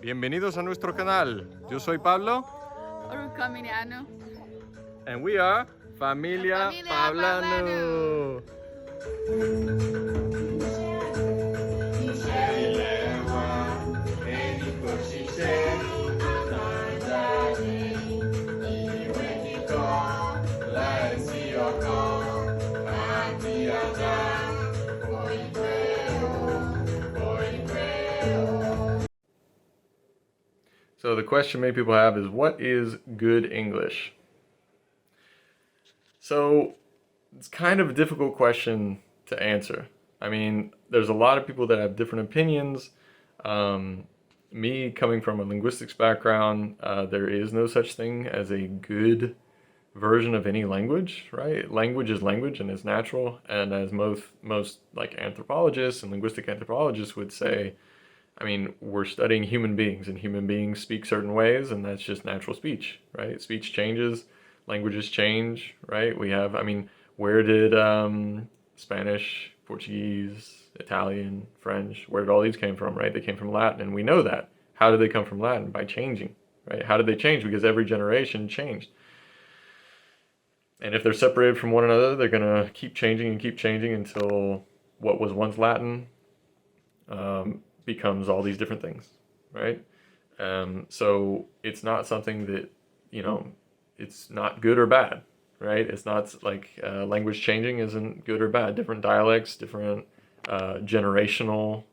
Bienvenidos a nuestro canal. Yo soy Pablo. Chameleon. And we are Familia Familia Pablanu. So the question many people have is, what is good English? So it's kind of a difficult question to answer. I mean, there's a lot of people that have different opinions. Me coming from a linguistics background, there is no such thing as a good version of any language, right? Language is language and it's natural. And as most like anthropologists and linguistic anthropologists would say, I mean, we're studying human beings, and human beings speak certain ways, and that's just natural speech, right? Speech changes, languages change, right? We have, I mean, where did Spanish, Portuguese, Italian, French, where did all these came from, right? They came from Latin, and we know that. How did they come from Latin? By changing, right? How did they change? Because every generation changed. And if they're separated from one another, they're going to keep changing until what was once Latin becomes all these different things, right? So it's not something that, you know, it's not good or bad, right? It's not like language changing isn't good or bad. Different dialects, different generational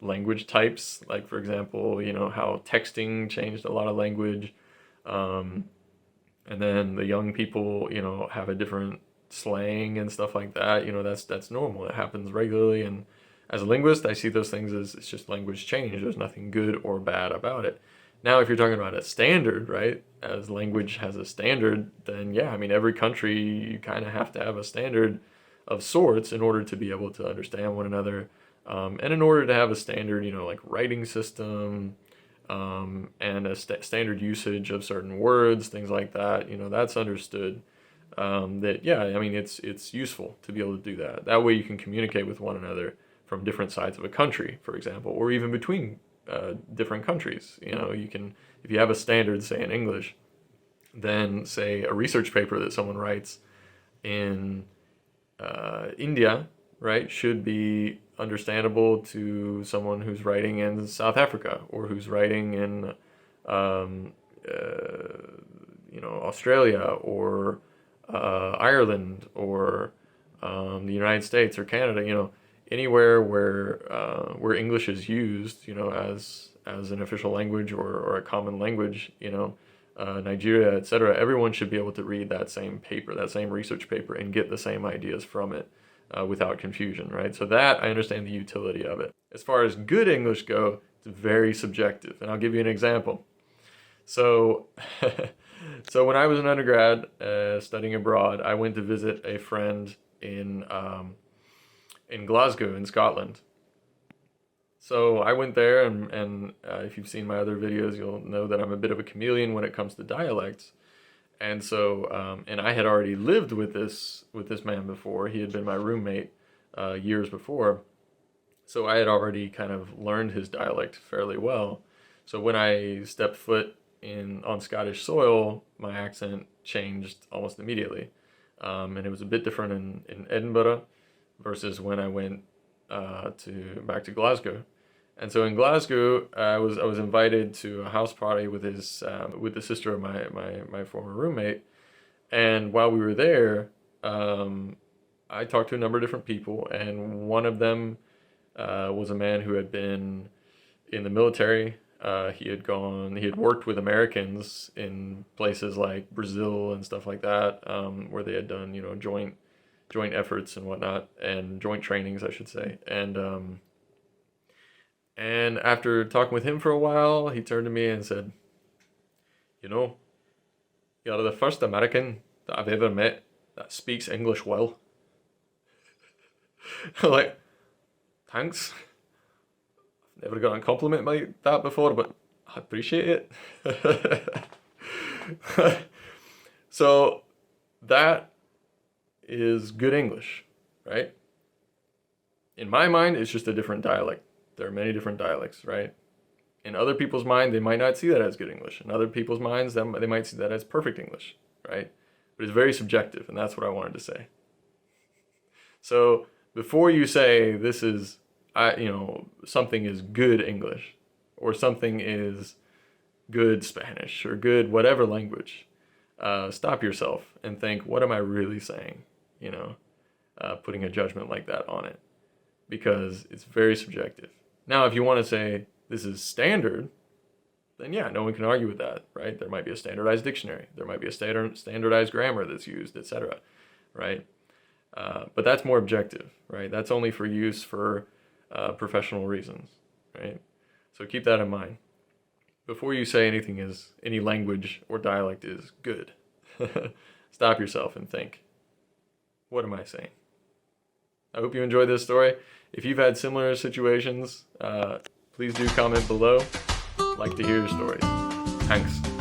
language types, like for example, you know, how texting changed a lot of language. And then the young people, you know, have a different slang and stuff like that. You know, that's normal. It happens regularly. And as a linguist, I see those things as it's just language change. There's nothing good or bad about it. Now, if you're talking about a standard, right, as language has a standard, then yeah, I mean, every country, you kind of have to have a standard of sorts in order to be able to understand one another. And in order to have a standard, you know, like writing system, and a standard usage of certain words, things like that, you know, that's understood. That yeah, I mean, it's useful to be able to do that. That way you can communicate with one another from different sides of a country, for example, or even between different countries. You know, you can, if you have a standard, say in English, then say a research paper that someone writes in India, right, should be understandable to someone who's writing in South Africa or who's writing in, um, you know, Australia or Ireland or the United States or Canada. You know, anywhere where English is used, you know, as an official language or a common language, you know, Nigeria, etc. Everyone should be able to read that same paper, that same research paper, and get the same ideas from it without confusion, right? So that I understand the utility of it. As far as good English go, it's very subjective, and I'll give you an example. So, so when I was an undergrad studying abroad, I went to visit a friend in Glasgow, in Scotland. So I went there, and if you've seen my other videos, you'll know that I'm a bit of a chameleon when it comes to dialects. And so, and I had already lived with this man before. He had been my roommate years before. So I had already kind of learned his dialect fairly well. So when I stepped foot on Scottish soil, my accent changed almost immediately. And it was a bit different in Edinburgh versus when I went back to Glasgow. And so in Glasgow, I was invited to a house party with with the sister of my former roommate. And while we were there, I talked to a number of different people, and one of them was a man who had been in the military. He had worked with Americans in places like Brazil and stuff like that, where they had done, you know, joint efforts and whatnot, and joint trainings, I should say. And after talking with him for a while, he turned to me and said, "You know, you're the first American that I've ever met that speaks English well." I'm like, thanks. I've never gotten a compliment like that before, but I appreciate it. So that is good English, right? In my mind, it's just a different dialect. There are many different dialects, right? in other people's mind, they might not see that as good English. In other people's minds, they might see that as perfect English, right? But it's very subjective, and that's what I wanted to say. So before you say this is, something is good English, or something is good Spanish, or good whatever language, stop yourself and think, what am I really saying? Putting a judgment like that on it, because it's very subjective. Now, if you want to say this is standard, then yeah, no one can argue with that, right? There might be a standardized dictionary, there might be a standardized grammar that's used, etc., right? But that's more objective, right? That's only for use for professional reasons, right? So keep that in mind. Before you say any language or dialect is good, stop yourself and think, what am I saying? I hope you enjoyed this story. If you've had similar situations, please do comment below. I'd like to hear your stories. Thanks.